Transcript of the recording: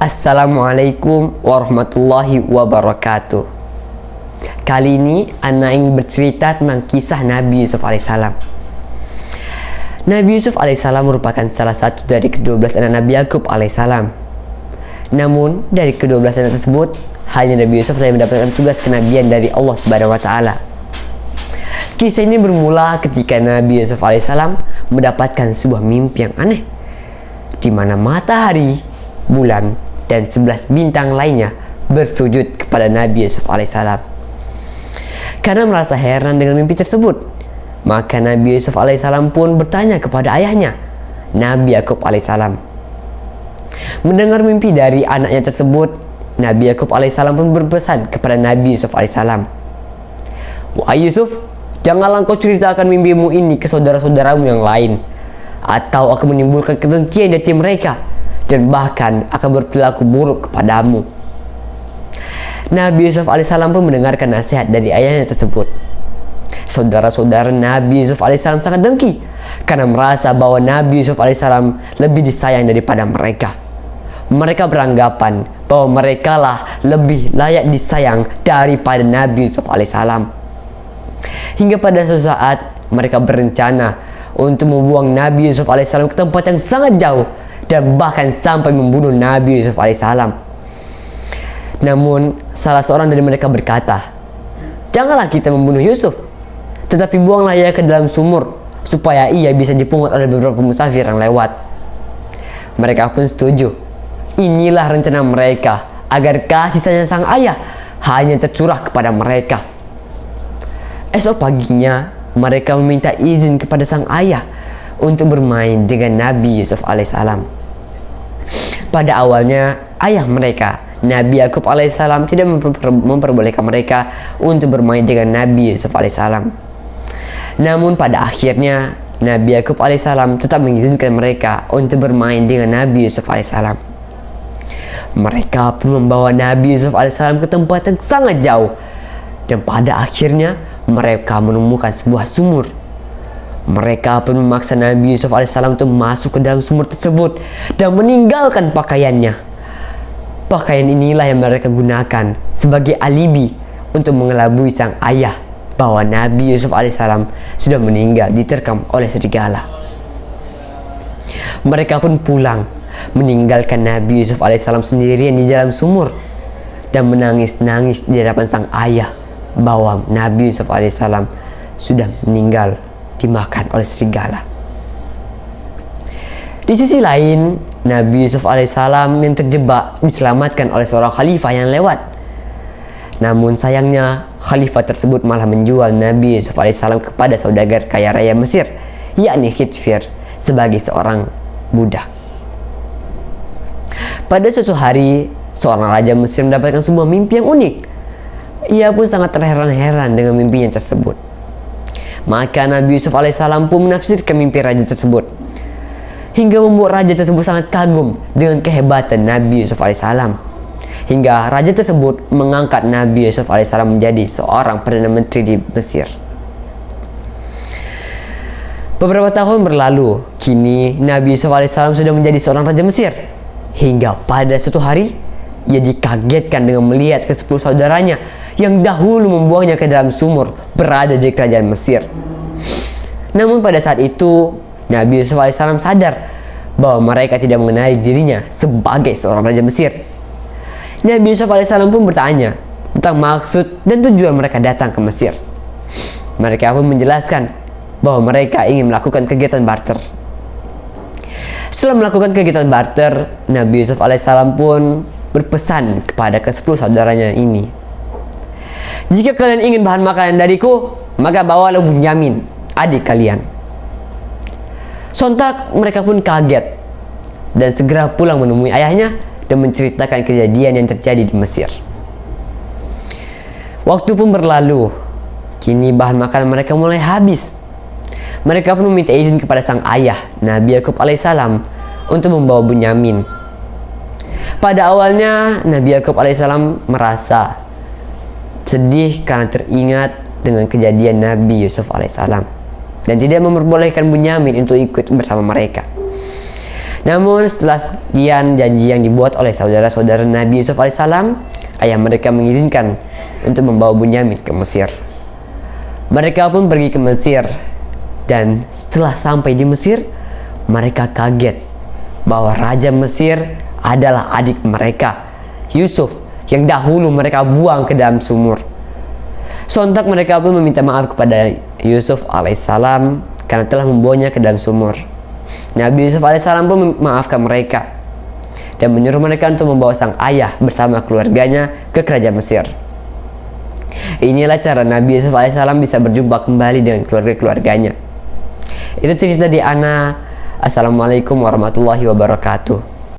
Assalamualaikum warahmatullahi wabarakatuh. Kali ini Ana ingin bercerita tentang kisah Nabi Yusuf alaihissalam. Nabi Yusuf alaihissalam merupakan salah satu dari ke-12 anak Nabi Yakub alaihissalam. Namun dari ke-12 anak tersebut, hanya Nabi Yusuf yang mendapatkan tugas kenabian dari Allah Subhanahu wa Ta'ala. Kisah ini bermula ketika Nabi Yusuf alaihissalam mendapatkan sebuah mimpi yang aneh, di mana matahari, bulan, dan 11 bintang lainnya bersujud kepada Nabi Yusuf alaihissalam. Karena merasa heran dengan mimpi tersebut, maka Nabi Yusuf alaihissalam pun bertanya kepada ayahnya, Nabi Yakub alaihissalam. Mendengar mimpi dari anaknya tersebut, Nabi Yakub alaihissalam pun berpesan kepada Nabi Yusuf alaihissalam, "Wahai Yusuf, janganlah engkau ceritakan mimpimu ini ke saudara-saudaramu yang lain, atau akan menimbulkan kedengkian di hati mereka, dan bahkan akan berperilaku buruk kepadamu." Nabi Yusuf alaihissalam pun mendengarkan nasihat dari ayahnya tersebut. Saudara-saudara Nabi Yusuf alaihissalam sangat dengki karena merasa bahwa Nabi Yusuf alaihissalam lebih disayang daripada mereka. Mereka beranggapan bahwa mereka lah lebih layak disayang daripada Nabi Yusuf alaihissalam. Hingga pada suatu saat mereka berencana untuk membuang Nabi Yusuf alaihissalam ke tempat yang sangat jauh, dan bahkan sampai membunuh Nabi Yusuf alaihissalam. Namun salah seorang dari mereka berkata, "Janganlah kita membunuh Yusuf, tetapi buanglah ia ke dalam sumur, supaya ia bisa dipungut oleh beberapa musafir yang lewat." Mereka pun setuju. Inilah rencana mereka agar kasih sayang sang ayah hanya tercurah kepada mereka. Esok paginya mereka meminta izin kepada sang ayah untuk bermain dengan Nabi Yusuf alaihissalam. Pada awalnya ayah mereka, Nabi Yakub alaihissalam, tidak memperbolehkan mereka untuk bermain dengan Nabi Yusuf alaihissalam. Namun pada akhirnya Nabi Yakub alaihissalam tetap mengizinkan mereka untuk bermain dengan Nabi Yusuf alaihissalam. Mereka pun membawa Nabi Yusuf alaihissalam ke tempat yang sangat jauh, dan pada akhirnya mereka menemukan sebuah sumur. Mereka pun memaksa Nabi Yusuf alaihissalam untuk masuk ke dalam sumur tersebut dan meninggalkan pakaiannya. Pakaian inilah yang mereka gunakan sebagai alibi untuk mengelabui sang ayah bahwa Nabi Yusuf alaihissalam sudah meninggal diterkam oleh serigala. Mereka pun pulang, meninggalkan Nabi Yusuf alaihissalam sendirian di dalam sumur dan menangis-nangis di hadapan sang ayah bahwa Nabi Yusuf alaihissalam sudah meninggal dimakan oleh serigala. Di sisi lain, Nabi Yusuf alaihissalam yang terjebak diselamatkan oleh seorang khalifah yang lewat. Namun sayangnya khalifah tersebut malah menjual Nabi Yusuf alaihissalam kepada saudagar kaya raya Mesir, yakni Khidfir, sebagai seorang budak. Pada suatu hari, seorang raja Mesir mendapatkan sebuah mimpi yang unik. Ia pun sangat terheran-heran dengan mimpinya tersebut. Maka Nabi Yusuf alaihissalam pun menafsirkan mimpi raja tersebut, hingga membuat raja tersebut sangat kagum dengan kehebatan Nabi Yusuf alaihissalam. Hingga raja tersebut mengangkat Nabi Yusuf alaihissalam menjadi seorang perdana menteri di Mesir. Beberapa tahun berlalu, kini Nabi Yusuf alaihissalam sudah menjadi seorang raja Mesir. Hingga pada suatu hari, ia dikagetkan dengan melihat ke-10 saudaranya yang dahulu membuangnya ke dalam sumur berada di kerajaan Mesir. Namun pada saat itu Nabi Yusuf alaihissalam sadar bahwa mereka tidak mengenali dirinya sebagai seorang raja Mesir. Nabi Yusuf alaihissalam pun bertanya tentang maksud dan tujuan mereka datang ke Mesir. Mereka pun menjelaskan bahwa mereka ingin melakukan kegiatan barter. Setelah melakukan kegiatan barter, Nabi Yusuf alaihissalam pun berpesan kepada ke-10 saudaranya ini, "Jika kalian ingin bahan makanan dariku, maka bawalah Bunyamin, adik kalian." Sontak mereka pun kaget dan segera pulang menemui ayahnya dan menceritakan kejadian yang terjadi di Mesir. Waktu pun berlalu, kini bahan makanan mereka mulai habis. Mereka pun meminta izin kepada sang ayah, Nabi Yakub alaihissalam, untuk membawa Bunyamin. Pada awalnya Nabi Yakub alaihissalam merasa sedih karena teringat dengan kejadian Nabi Yusuf alaihissalam dan tidak memperbolehkan Bunyamin untuk ikut bersama mereka. Namun setelah sekian janji yang dibuat oleh saudara-saudara Nabi Yusuf alaihissalam, ayah mereka mengizinkan untuk membawa Bunyamin ke Mesir. Mereka pun pergi ke Mesir, dan setelah sampai di Mesir, mereka kaget bahwa Raja Mesir adalah adik mereka, Yusuf, yang dahulu mereka buang ke dalam sumur. Sontak mereka pun meminta maaf kepada Yusuf alaihissalam karena telah membawanya ke dalam sumur. Nabi Yusuf alaihissalam pun memaafkan mereka dan menyuruh mereka untuk membawa sang ayah bersama keluarganya ke kerajaan Mesir. Inilah cara Nabi Yusuf alaihissalam bisa berjumpa kembali dengan keluarga-keluarganya. Itu cerita di Ana. Assalamualaikum warahmatullahi wabarakatuh.